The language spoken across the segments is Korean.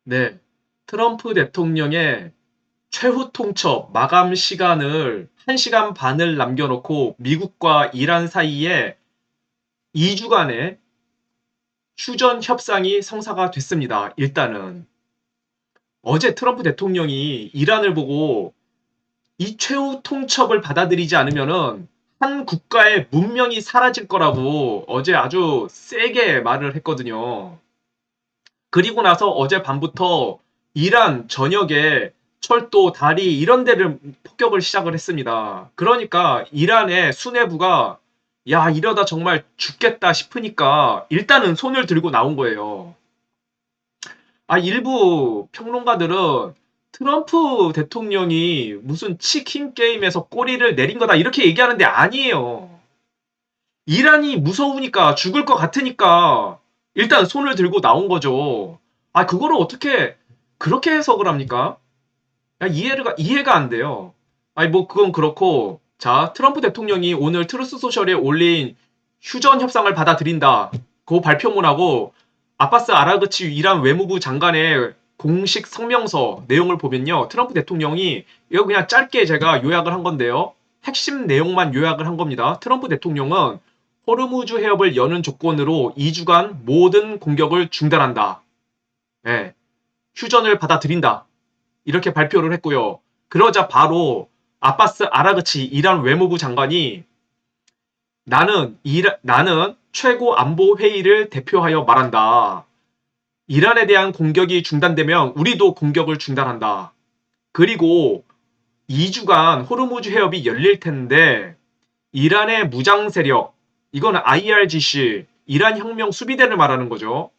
네. 트럼프 대통령의 최후 통첩 마감 시간을 1시간 반을 남겨놓고 미국과 이란 사이에 2주간의 휴전 협상이 성사가 됐습니다. 일단은 어제 트럼프 대통령이 이란을 보고 이 최후 통첩을 받아들이지 않으면은 한 국가의 문명이 사라질 거라고 어제 아주 세게 말을 했거든요. 그리고 나서 어제 밤부터 이란 전역에 철도, 다리 이런 데를 폭격을 시작을 했습니다. 그러니까 이란의 수뇌부가 야, 이러다 정말 죽겠다 싶으니까 일단은 손을 들고 나온 거예요. 일부 평론가들은 트럼프 대통령이 무슨 치킨 게임에서 꼬리를 내린 거다 이렇게 얘기하는데 아니에요. 이란이 무서우니까 죽을 것 같으니까 일단 손을 들고 나온 거죠. 그거를 어떻게 그렇게 해석을 합니까? 이해가 안 돼요. 뭐 그건 그렇고 자, 트럼프 대통령이 오늘 트루스 소셜에 올린 휴전 협상을 받아들인다. 그 발표문하고 아바스 아라그치 이란 외무부 장관의 공식 성명서 내용을 보면요. 트럼프 대통령이 이거 그냥 짧게 제가 요약을 한 건데요. 핵심 내용만 요약을 한 겁니다. 트럼프 대통령은 호르무즈 해협을 여는 조건으로 2주간 모든 공격을 중단한다. 예, 휴전을 받아들인다. 이렇게 발표를 했고요. 그러자 바로 아바스 아라그치 이란 외무부 장관이 나는 최고 안보 회의를 대표하여 말한다. 이란에 대한 공격이 중단되면 우리도 공격을 중단한다. 그리고 2주간 호르무즈 해협이 열릴 텐데 이란의 무장 세력, 이건 IRGC, 이란 혁명 수비대를 말하는 거죠.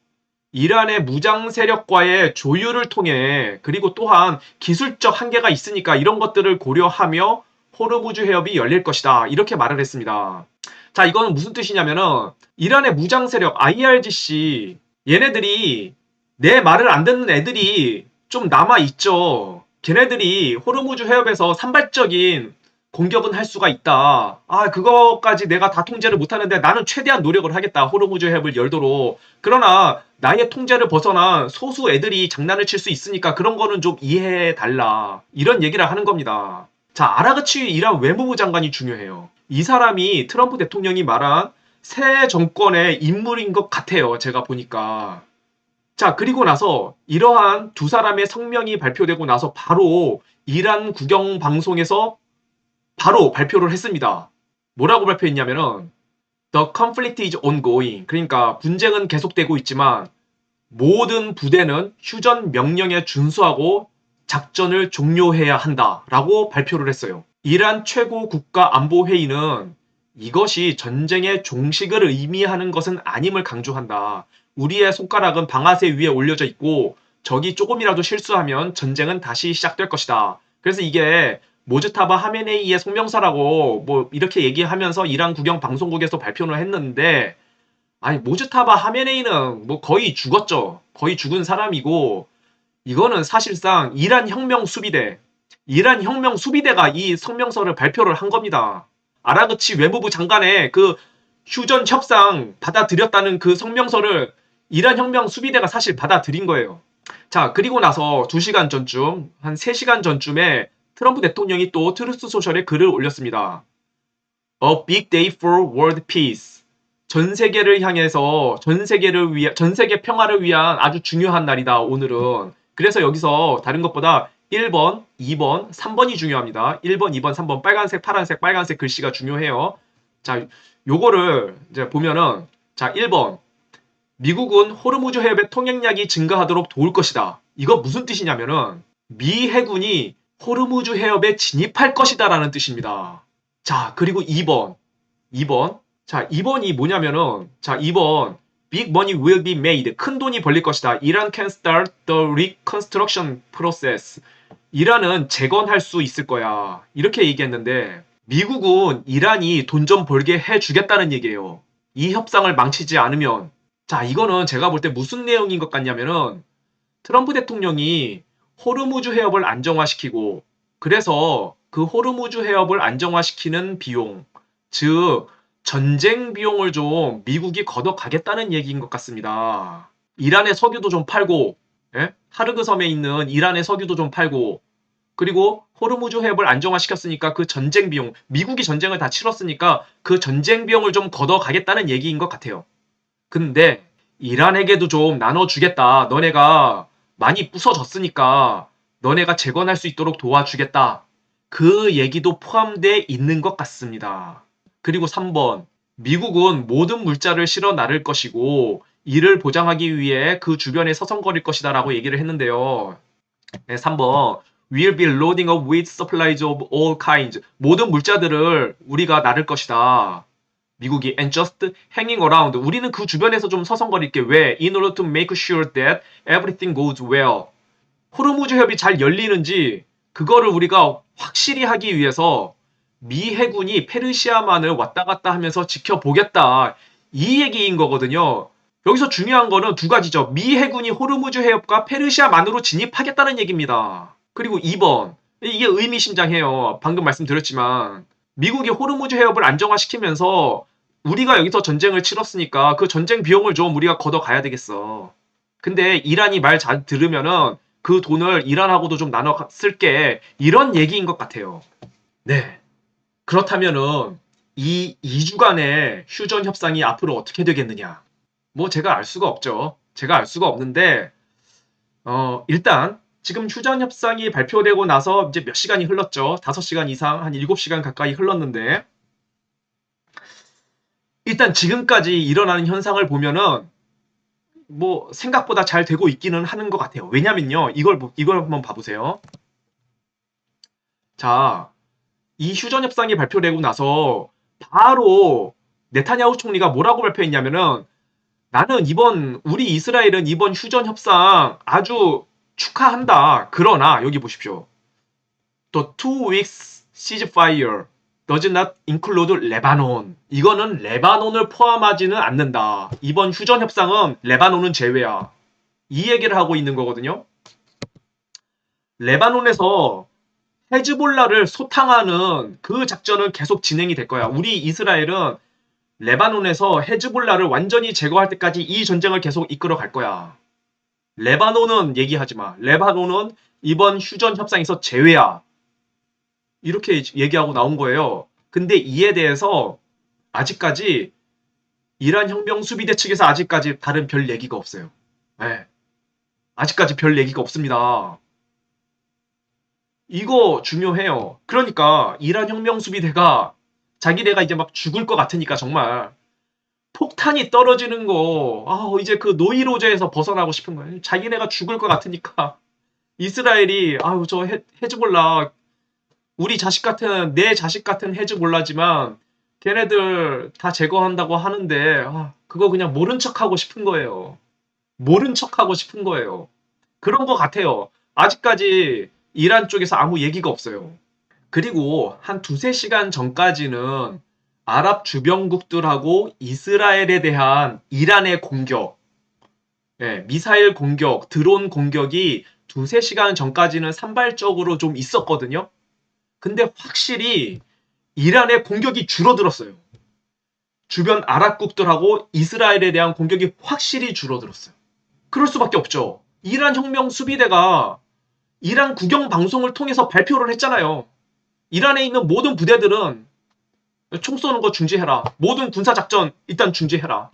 이란의 무장 세력과의 조율을 통해 그리고 또한 기술적 한계가 있으니까 이런 것들을 고려하며 호르무즈 해협이 열릴 것이다. 이렇게 말을 했습니다. 자, 이거는 무슨 뜻이냐면은 이란의 무장 세력 IRGC 얘네들이 내 말을 안 듣는 애들이 좀 남아 있죠. 걔네들이 호르무즈 해협에서 산발적인 공격은 할 수가 있다. 그거까지 내가 다 통제를 못하는데 나는 최대한 노력을 하겠다. 호르무즈 해협을 열도록. 그러나 나의 통제를 벗어난 소수 애들이 장난을 칠 수 있으니까 그런 거는 좀 이해해 달라. 이런 얘기를 하는 겁니다. 자, 아라그치 이란 외무부 장관이 중요해요. 이 사람이 트럼프 대통령이 말한 새 정권의 인물인 것 같아요. 제가 보니까. 자, 그리고 나서 이러한 두 사람의 성명이 발표되고 나서 바로 이란 국영 방송에서 바로 발표를 했습니다. 뭐라고 발표했냐면은 The conflict is ongoing. 그러니까 분쟁은 계속되고 있지만 모든 부대는 휴전 명령에 준수하고 작전을 종료해야 한다라고 발표를 했어요. 이란 최고 국가안보회의는 이것이 전쟁의 종식을 의미하는 것은 아님을 강조한다. 우리의 손가락은 방아쇠 위에 올려져 있고 적이 조금이라도 실수하면 전쟁은 다시 시작될 것이다. 그래서 이게 모즈타바 하메네이의 성명서라고 뭐 이렇게 얘기하면서 이란 국영 방송국에서 발표를 했는데 모즈타바 하메네이는 뭐 거의 죽었죠. 거의 죽은 사람이고 이거는 사실상 이란 혁명 수비대가 이 성명서를 발표를 한 겁니다. 아라그치 외무부 장관의 그 휴전 협상 받아들였다는 그 성명서를 이란 혁명 수비대가 사실 받아들인 거예요. 자, 그리고 나서 2시간 전쯤, 한 3시간 전쯤에 트럼프 대통령이 또 트루스 소셜에 글을 올렸습니다. A big day for world peace. 전 세계를 향해서 전 세계 평화를 위한 아주 중요한 날이다, 오늘은. 그래서 여기서 다른 것보다 1번, 2번, 3번이 중요합니다. 1번, 2번, 3번 빨간색, 파란색, 빨간색 글씨가 중요해요. 자, 요거를 이제 보면은 자, 1번. 미국은 호르무즈 해협의 통행량이 증가하도록 도울 것이다. 이거 무슨 뜻이냐면은 미 해군이 호르무즈 해협에 진입할 것이다라는 뜻입니다. 자, 그리고 2번. 2번. 자, 2번이 뭐냐면은 자, 2번. Big money will be made. 큰 돈이 벌릴 것이다. Iran can start the reconstruction process. 이란은 재건할 수 있을 거야. 이렇게 얘기했는데 미국은 이란이 돈 좀 벌게 해주겠다는 얘기예요. 이 협상을 망치지 않으면. 자, 이거는 제가 볼 때 무슨 내용인 것 같냐면은 트럼프 대통령이 호르무즈 해협을 안정화시키고 그래서 그 호르무즈 해협을 안정화시키는 비용, 즉 전쟁 비용을 좀 미국이 걷어가겠다는 얘기인 것 같습니다. 이란의 석유도 좀 팔고 예? 하르그 섬에 있는 이란의 석유도 좀 팔고, 그리고 호르무즈 해협을 안정화시켰으니까 그 전쟁 비용, 미국이 전쟁을 다 치렀으니까 그 전쟁 비용을 좀 걷어가겠다는 얘기인 것 같아요. 근데 이란에게도 좀 나눠주겠다. 너네가 많이 부서졌으니까 너네가 재건할 수 있도록 도와주겠다. 그 얘기도 포함되어 있는 것 같습니다. 그리고 3번. 미국은 모든 물자를 실어 나를 것이고 이를 보장하기 위해 그 주변에 서성거릴 것이다 라고 얘기를 했는데요. 네, 3번. We'll be loading up with supplies of all kinds. 모든 물자들을 우리가 나를 것이다. 미국이 and just hanging around. 우리는 그 주변에서 좀 서성거릴게. 왜? In order to make sure that everything goes well. 호르무즈 협이 잘 열리는지 그거를 우리가 확실히 하기 위해서 미 해군이 페르시아만을 왔다 갔다 하면서 지켜보겠다. 이 얘기인 거거든요. 여기서 중요한 거는 두 가지죠. 미 해군이 호르무즈 해협과 페르시아만으로 진입하겠다는 얘기입니다. 그리고 2번. 이게 의미심장해요. 방금 말씀드렸지만 미국이 호르무즈 해협을 안정화시키면서 우리가 여기서 전쟁을 치렀으니까 그 전쟁 비용을 좀 우리가 걷어가야 되겠어. 근데 이란이 말 잘 들으면은 그 돈을 이란하고도 좀 나눠 쓸게. 이런 얘기인 것 같아요. 네. 그렇다면은 이 2주간의 휴전 협상이 앞으로 어떻게 되겠느냐? 뭐 제가 알 수가 없죠. 제가 알 수가 없는데 일단 지금 휴전 협상이 발표되고 나서 이제 몇 시간이 흘렀죠. 5시간 이상, 한 7시간 가까이 흘렀는데 일단 지금까지 일어나는 현상을 보면은 뭐 생각보다 잘 되고 있기는 하는 것 같아요. 왜냐면요. 이걸 한번 봐보세요. 자, 이 휴전 협상이 발표되고 나서 바로 네타냐후 총리가 뭐라고 발표했냐면은 나는 우리 이스라엘은 이번 휴전 협상 아주 축하한다. 그러나 여기 보십시오. The 2 weeks ceasefire does not include 레바논. 이거는 레바논을 포함하지는 않는다. 이번 휴전 협상은 레바논은 제외야. 이 얘기를 하고 있는 거거든요. 레바논에서 헤즈볼라를 소탕하는 그 작전은 계속 진행이 될 거야. 우리 이스라엘은 레바논에서 헤즈볼라를 완전히 제거할 때까지 이 전쟁을 계속 이끌어 갈 거야. 레바논은 얘기하지 마. 레바논은 이번 휴전 협상에서 제외야. 이렇게 얘기하고 나온 거예요. 근데 이에 대해서 아직까지 이란 혁명 수비대 측에서 아직까지 다른 별 얘기가 없어요. 네. 아직까지 별 얘기가 없습니다. 이거 중요해요. 그러니까 이란 혁명 수비대가 자기네가 이제 막 죽을 것 같으니까 정말 폭탄이 떨어지는 거, 이제 그 노이로제에서 벗어나고 싶은 거예요. 자기네가 죽을 것 같으니까 이스라엘이 저 헤즈볼라 내 자식 같은 헤즈볼라지만 걔네들 다 제거한다고 하는데 그거 그냥 모른 척하고 싶은 거예요. 모른 척하고 싶은 거예요. 그런 것 같아요. 아직까지 이란 쪽에서 아무 얘기가 없어요. 그리고 한 두세 시간 전까지는 아랍 주변국들하고 이스라엘에 대한 이란의 공격, 미사일 공격, 드론 공격이 두세 시간 전까지는 산발적으로 좀 있었거든요. 근데 확실히 이란의 공격이 줄어들었어요. 주변 아랍국들하고 이스라엘에 대한 공격이 확실히 줄어들었어요. 그럴 수밖에 없죠. 이란 혁명 수비대가 이란 국영 방송을 통해서 발표를 했잖아요. 이란에 있는 모든 부대들은 총 쏘는 거 중지해라. 모든 군사작전 일단 중지해라.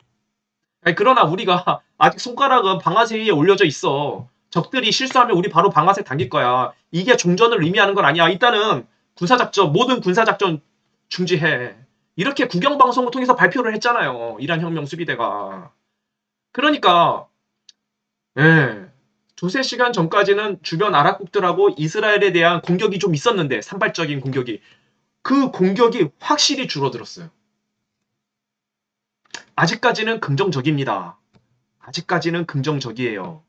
그러나 우리가 아직 손가락은 방아쇠 위에 올려져 있어. 적들이 실수하면 우리 바로 방아쇠 당길 거야. 이게 종전을 의미하는 건 아니야. 일단은 모든 군사작전 중지해. 이렇게 국영방송을 통해서 발표를 했잖아요. 이란 혁명 수비대가. 그러니까 두세 시간 전까지는 주변 아랍국들하고 이스라엘에 대한 공격이 좀 있었는데 산발적인 공격이 그 공격이 확실히 줄어들었어요. 아직까지는 긍정적입니다. 아직까지는 긍정적이에요.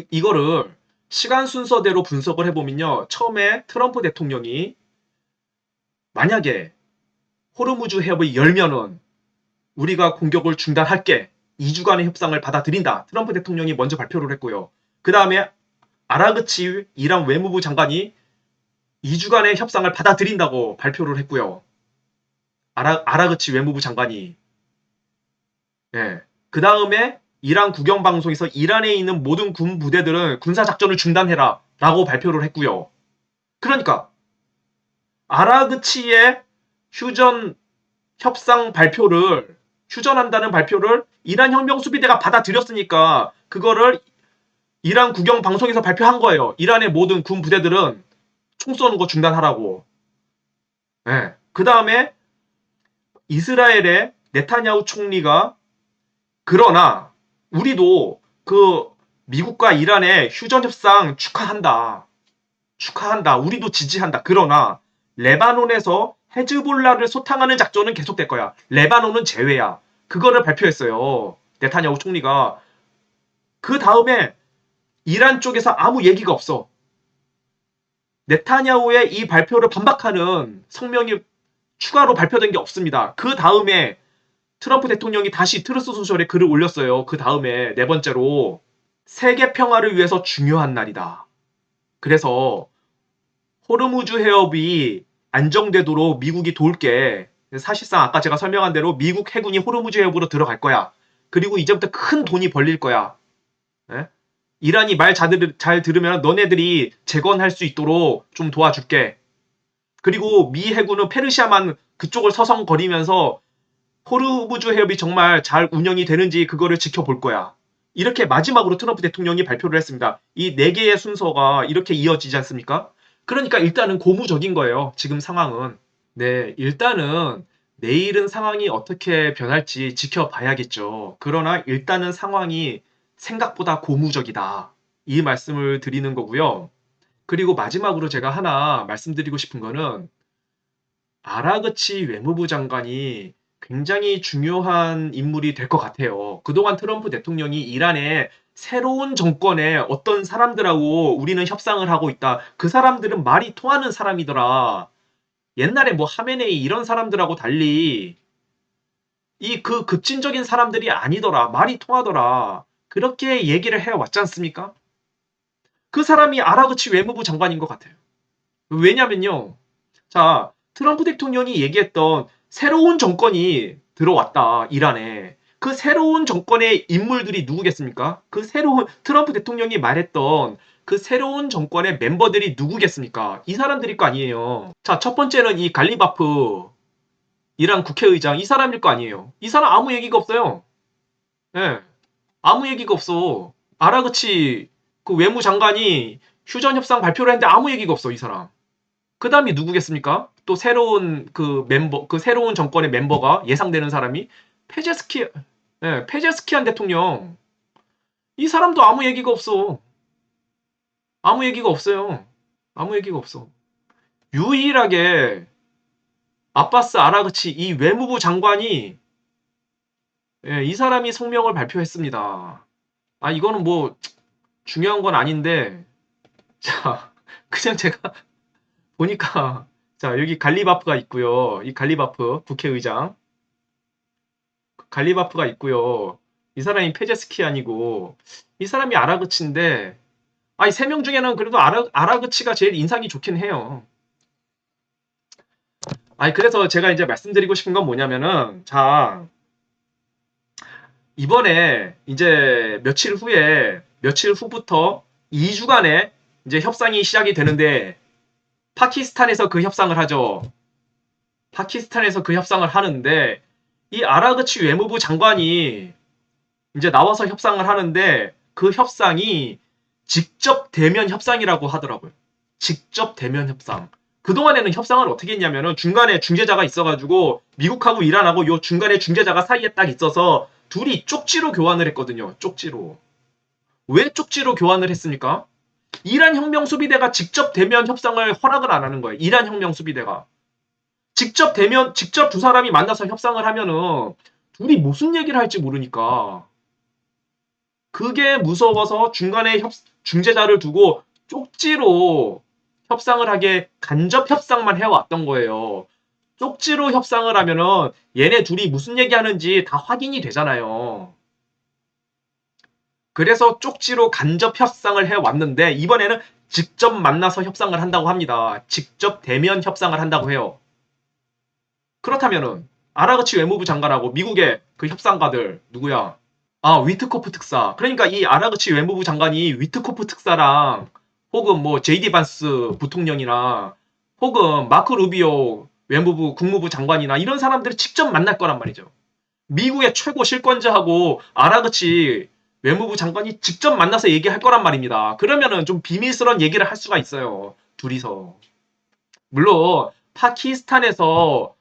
이거를 시간 순서대로 분석을 해보면요. 처음에 트럼프 대통령이 만약에 호르무즈 해협이 열면은 우리가 공격을 중단할게. 2주간의 협상을 받아들인다. 트럼프 대통령이 먼저 발표를 했고요. 그 다음에 아라그치 이란 외무부 장관이 2주간의 협상을 받아들인다고 발표를 했고요. 아라그치 외무부 장관이. 그 다음에 이란 국영방송에서 이란에 있는 모든 군 부대들은 군사작전을 중단해라 라고 발표를 했고요. 그러니까 아라그치의 휴전 협상 발표를 휴전한다는 발표를 이란 혁명수비대가 받아들였으니까 그거를 이란 국영방송에서 발표한 거예요. 이란의 모든 군 부대들은 총 쏘는 거 중단하라고. 네. 그 다음에 이스라엘의 네타냐후 총리가 그러나 우리도 그 미국과 이란의 휴전 협상 축하한다. 축하한다. 우리도 지지한다. 그러나 레바논에서 헤즈볼라를 소탕하는 작전은 계속될 거야. 레바논은 제외야. 그거를 발표했어요. 네타냐후 총리가. 그 다음에 이란 쪽에서 아무 얘기가 없어. 네타냐후의 이 발표를 반박하는 성명이 추가로 발표된 게 없습니다. 그 다음에 트럼프 대통령이 다시 트루스 소셜에 글을 올렸어요. 그 다음에 네 번째로 세계 평화를 위해서 중요한 날이다. 그래서 호르무즈 해협이 안정되도록 미국이 도울게. 사실상 아까 제가 설명한 대로 미국 해군이 호르무즈 해협으로 들어갈 거야. 그리고 이제부터 큰 돈이 벌릴 거야. 네? 이란이 말 잘 들으면 너네들이 재건할 수 있도록 좀 도와줄게. 그리고 미 해군은 페르시아만 그쪽을 서성거리면서 호르무즈 해협이 정말 잘 운영이 되는지 그거를 지켜볼 거야. 이렇게 마지막으로 트럼프 대통령이 발표를 했습니다. 이 네 개의 순서가 이렇게 이어지지 않습니까? 그러니까 일단은 고무적인 거예요. 지금 상황은. 네, 일단은 내일은 상황이 어떻게 변할지 지켜봐야겠죠. 그러나 일단은 상황이 생각보다 고무적이다. 이 말씀을 드리는 거고요. 그리고 마지막으로 제가 하나 말씀드리고 싶은 거는 아라그치 외무부 장관이 굉장히 중요한 인물이 될 것 같아요. 그동안 트럼프 대통령이 이란의 새로운 정권에 어떤 사람들하고 우리는 협상을 하고 있다. 그 사람들은 말이 통하는 사람이더라. 옛날에 뭐 하메네이 이런 사람들하고 달리 이 그 급진적인 사람들이 아니더라. 말이 통하더라. 그렇게 얘기를 해왔지 않습니까? 그 사람이 아라그치 외무부 장관인 것 같아요. 왜냐면요. 자, 트럼프 대통령이 얘기했던 새로운 정권이 들어왔다, 이란에. 그 새로운 정권의 인물들이 누구겠습니까? 그 새로운, 트럼프 대통령이 말했던 그 새로운 정권의 멤버들이 누구겠습니까? 이 사람들일 거 아니에요. 자, 첫 번째는 이 갈리바프, 이란 국회의장, 이 사람일 거 아니에요. 이 사람 아무 얘기가 없어요. 예. 아무 얘기가 없어. 아라그치 그 외무장관이 휴전 협상 발표를 했는데 아무 얘기가 없어, 이 사람. 그 다음이 누구겠습니까? 또 새로운 그 멤버, 그 새로운 정권의 멤버가 예상되는 사람이 페제스키안 대통령. 이 사람도 아무 얘기가 없어. 아무 얘기가 없어요. 아무 얘기가 없어. 유일하게 아바스 아라그치 이 외무부 장관이 이 사람이 성명을 발표했습니다. 아, 이거는 뭐 중요한 건 아닌데, 자, 그냥 제가 보니까, 자, 여기 갈리바프가 있고요. 이 갈리바프 국회의장. 갈리바프가 있고요. 이 사람이 페제스키안이고 이 사람이 아라그치인데 아이 세 명 중에는 그래도 아라그치가 제일 인상이 좋긴 해요. 아니 그래서 제가 이제 말씀드리고 싶은 건 뭐냐면은 자 이번에 이제 며칠 후부터 2주간의 이제 협상이 시작이 되는데 파키스탄에서 그 협상을 하죠. 파키스탄에서 그 협상을 하는데 이 아라그치 외무부 장관이 이제 나와서 협상을 하는데 그 협상이 직접 대면 협상이라고 하더라고요. 직접 대면 협상. 그동안에는 협상을 어떻게 했냐면은 중간에 중재자가 있어가지고 미국하고 이란하고 요 중간에 중재자가 사이에 딱 있어서 둘이 쪽지로 교환을 했거든요. 쪽지로. 왜 쪽지로 교환을 했습니까? 이란 혁명 수비대가 직접 대면 협상을 허락을 안 하는 거예요. 이란 혁명 수비대가. 직접 두 사람이 만나서 협상을 하면은 둘이 무슨 얘기를 할지 모르니까 그게 무서워서 중간에 중재자를 두고 쪽지로 협상을 하게 간접 협상만 해왔던 거예요. 쪽지로 협상을 하면은 얘네 둘이 무슨 얘기하는지 다 확인이 되잖아요. 그래서 쪽지로 간접 협상을 해왔는데 이번에는 직접 만나서 협상을 한다고 합니다. 직접 대면 협상을 한다고 해요. 그렇다면은 아라그치 외무부 장관하고 미국의 그 협상가들 누구야? 위트코프 특사. 그러니까 이 아라그치 외무부 장관이 위트코프 특사랑 혹은 뭐 제이디 반스 부통령이나 혹은 마크 루비오 외무부 국무부 장관이나 이런 사람들을 직접 만날 거란 말이죠. 미국의 최고 실권자하고 아라그치 외무부 장관이 직접 만나서 얘기할 거란 말입니다. 그러면은 좀 비밀스러운 얘기를 할 수가 있어요. 둘이서. 물론 파키스탄에서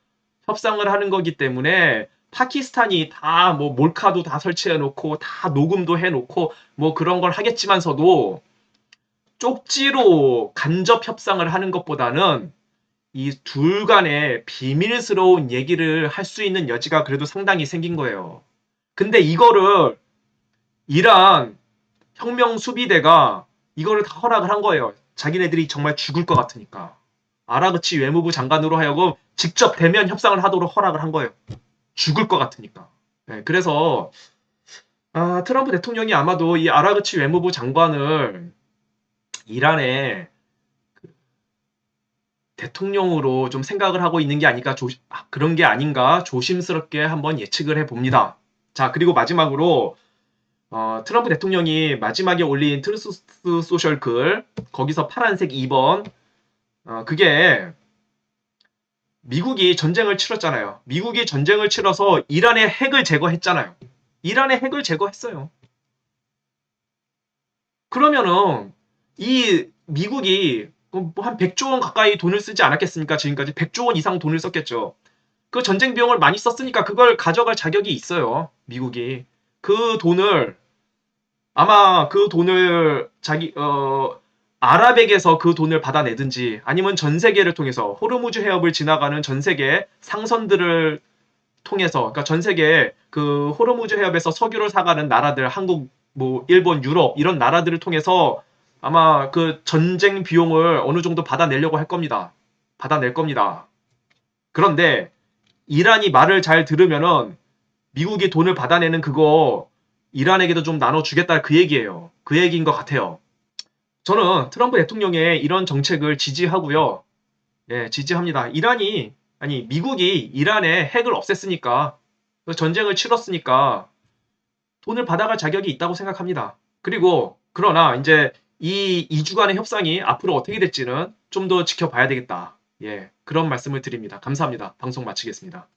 협상을 하는 거기 때문에 파키스탄이 다 뭐 몰카도 다 설치해 놓고 다 녹음도 해 놓고 뭐 그런 걸 하겠지만서도 쪽지로 간접 협상을 하는 것보다는 이 둘 간의 비밀스러운 얘기를 할 수 있는 여지가 그래도 상당히 생긴 거예요. 근데 이거를 이란 혁명 수비대가 이거를 다 허락을 한 거예요. 자기네들이 정말 죽을 것 같으니까. 아라그치 외무부 장관으로 하여금 직접 대면 협상을 하도록 허락을 한 거예요. 죽을 것 같으니까. 네, 그래서 트럼프 대통령이 아마도 이 아라그치 외무부 장관을 이란의 대통령으로 좀 생각을 하고 있는 게 아닐까 그런 게 아닌가 조심스럽게 한번 예측을 해봅니다. 자, 그리고 마지막으로 트럼프 대통령이 마지막에 올린 트루스 소셜 글 거기서 파란색 2번 그게 미국이 전쟁을 치렀잖아요. 미국이 전쟁을 치러서 이란의 핵을 제거했잖아요. 이란의 핵을 제거했어요. 그러면은 이 미국이 한 100조 원 가까이 돈을 쓰지 않았겠습니까? 지금까지 100조 원 이상 돈을 썼겠죠. 그 전쟁 비용을 많이 썼으니까 그걸 가져갈 자격이 있어요. 미국이. 그 돈을 아마 그 돈을 아랍에게서 그 돈을 받아내든지 아니면 전 세계를 통해서 호르무즈 해협을 지나가는 전 세계 상선들을 통해서 그러니까 전 세계 그 호르무즈 해협에서 석유를 사가는 나라들 한국 뭐 일본 유럽 이런 나라들을 통해서 아마 그 전쟁 비용을 어느 정도 받아내려고 할 겁니다. 받아낼 겁니다. 그런데 이란이 말을 잘 들으면은 미국이 돈을 받아내는 그거 이란에게도 좀 나눠주겠다 그 얘기예요. 그 얘기인 것 같아요. 저는 트럼프 대통령의 이런 정책을 지지하고요. 예, 지지합니다. 미국이 이란의 핵을 없앴으니까, 전쟁을 치렀으니까 돈을 받아갈 자격이 있다고 생각합니다. 그러나 이제 이 2주간의 협상이 앞으로 어떻게 될지는 좀 더 지켜봐야 되겠다. 예, 그런 말씀을 드립니다. 감사합니다. 방송 마치겠습니다.